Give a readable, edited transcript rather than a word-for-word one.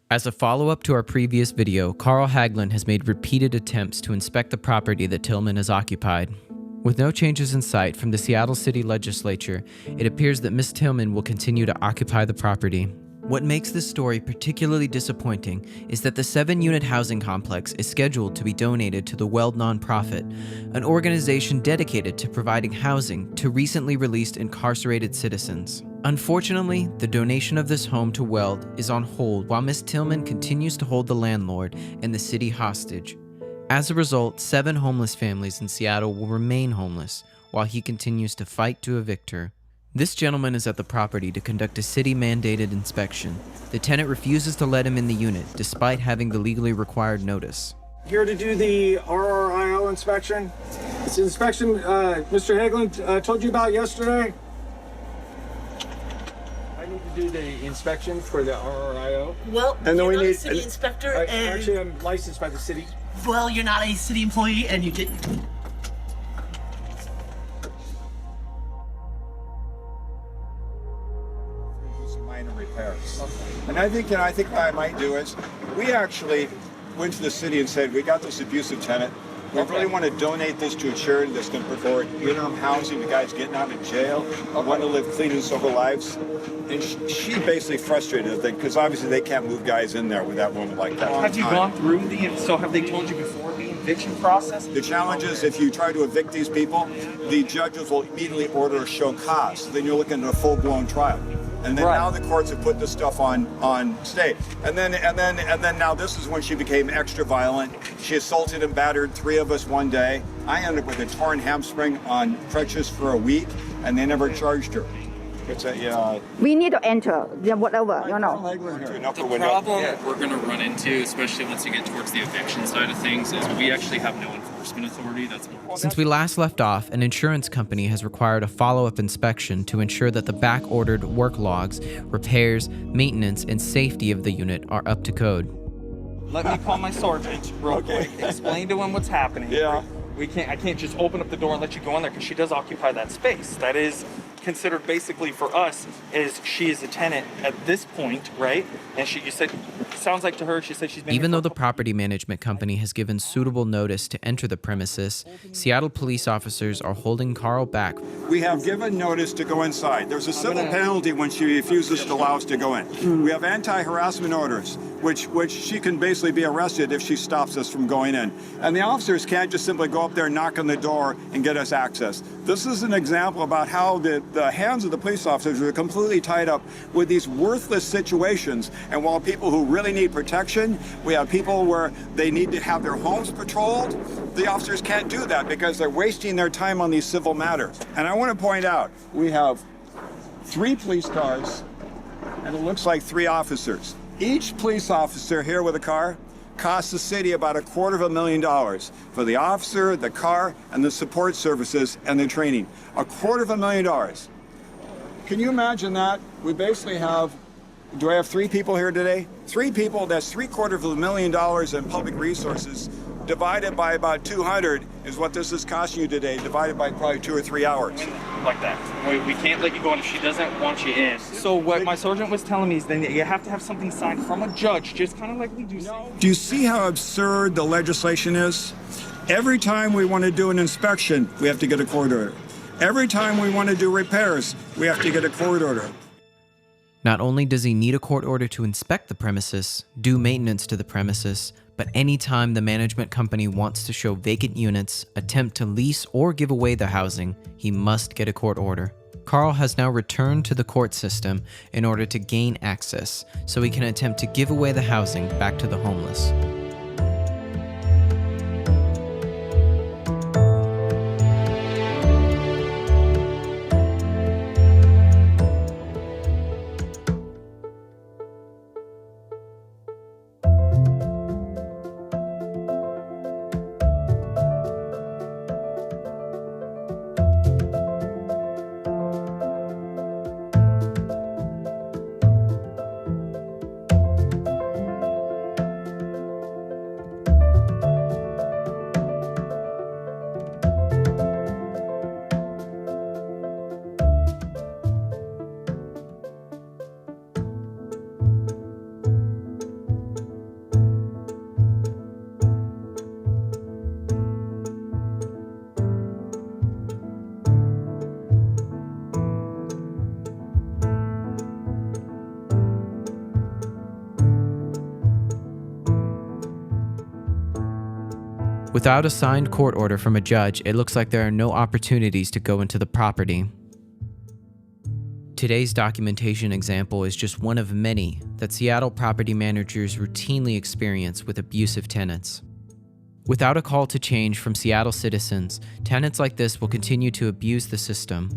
As a follow-up to our previous video, Carl Hagelin has made repeated attempts to inspect the property that Tillman has occupied. With no changes in sight from the Seattle City Legislature, it appears that Ms. Tillman will continue to occupy the property. What makes this story particularly disappointing is that the 7-unit housing complex is scheduled to be donated to the Weld nonprofit, an organization dedicated to providing housing to recently released incarcerated citizens. Unfortunately, the donation of this home to Weld is on hold while Ms. Tillman continues to hold the landlord and the city hostage. As a result, 7 homeless families in Seattle will remain homeless while he continues to fight to evict her. This gentleman is at the property to conduct a city-mandated inspection. The tenant refuses to let him in the unit, despite having the legally required notice. Here to do the RRIO inspection. It's the inspection Mr. Hagelin told you about yesterday. I need to do the inspection for the RRIO. Well, and then you're we not need a city inspector, and actually, I'm licensed by the city. well, you're not a city employee, and you didn't. Minor repairs. And I think what I might do is, we actually went to the city and said, we got this abusive tenant. We really want to donate this to a charity that's going to provide interim housing to guys getting out of jail, want to live clean and sober lives. And she basically frustrated the thing, because obviously they can't move guys in there with that woman like that. Have you gone through so have they told you before the eviction process? The challenge is if you try to evict these people, the judges will immediately order a show cause. Then you're looking at a full-blown trial. And then now the courts have put this stuff on stay. And then now this is when she became extra violent. She assaulted and battered 3 of us one day. I ended up with a torn hamstring on crutches for a week, and they never charged her. It's a We need to enter, whatever, The problem we're going to run into, especially once you get towards the eviction side of things, is we actually have no enforcement authority. That's more. Since we last left off, an insurance company has required a follow-up inspection to ensure that the back-ordered work logs, repairs, maintenance, and safety of the unit are up to code. Let me call my sergeant real quick. Explain to him what's happening. Yeah. I can't just open up the door and let you go in there, because she does occupy that space. That is considered basically for us is she is a tenant at this point, right? And you said, sounds like to her, she said she's been. Even though the property management company has given suitable notice to enter the premises, Seattle police officers are holding Carl back. We have given notice to go inside. There's a civil penalty when she refuses to allow us to go in. We have anti-harassment orders, which she can basically be arrested if she stops us from going in. And the officers can't just simply go up there, knock on the door, and get us access. This is an example about how the hands of the police officers are completely tied up with these worthless situations. And while people who really need protection, we have people where they need to have their homes patrolled, the officers can't do that because they're wasting their time on these civil matters. And I want to point out, we have 3 police cars, and it looks like 3 officers. Each police officer here with a car costs the city about $250,000 for the officer, the car, and the support services and the training. $250,000. Can you imagine that? We basically have, do I have 3 people here today? 3 people, that's $750,000 in public resources. Divided by about 200 is what this is costing you today, divided by probably 2 or 3 hours. Like that. We can't let you go in if she doesn't want you in. So what my sergeant was telling me is then you have to have something signed from a judge, just kind of like we do. Do you see how absurd the legislation is? Every time we want to do an inspection, we have to get a court order. Every time we want to do repairs, we have to get a court order. Not only does he need a court order to inspect the premises, do maintenance to the premises, but anytime the management company wants to show vacant units, attempt to lease or give away the housing, he must get a court order. Carl has now returned to the court system in order to gain access, so he can attempt to give away the housing back to the homeless. Without a signed court order from a judge, it looks like there are no opportunities to go into the property. Today's documentation example is just one of many that Seattle property managers routinely experience with abusive tenants. Without a call to change from Seattle citizens, tenants like this will continue to abuse the system.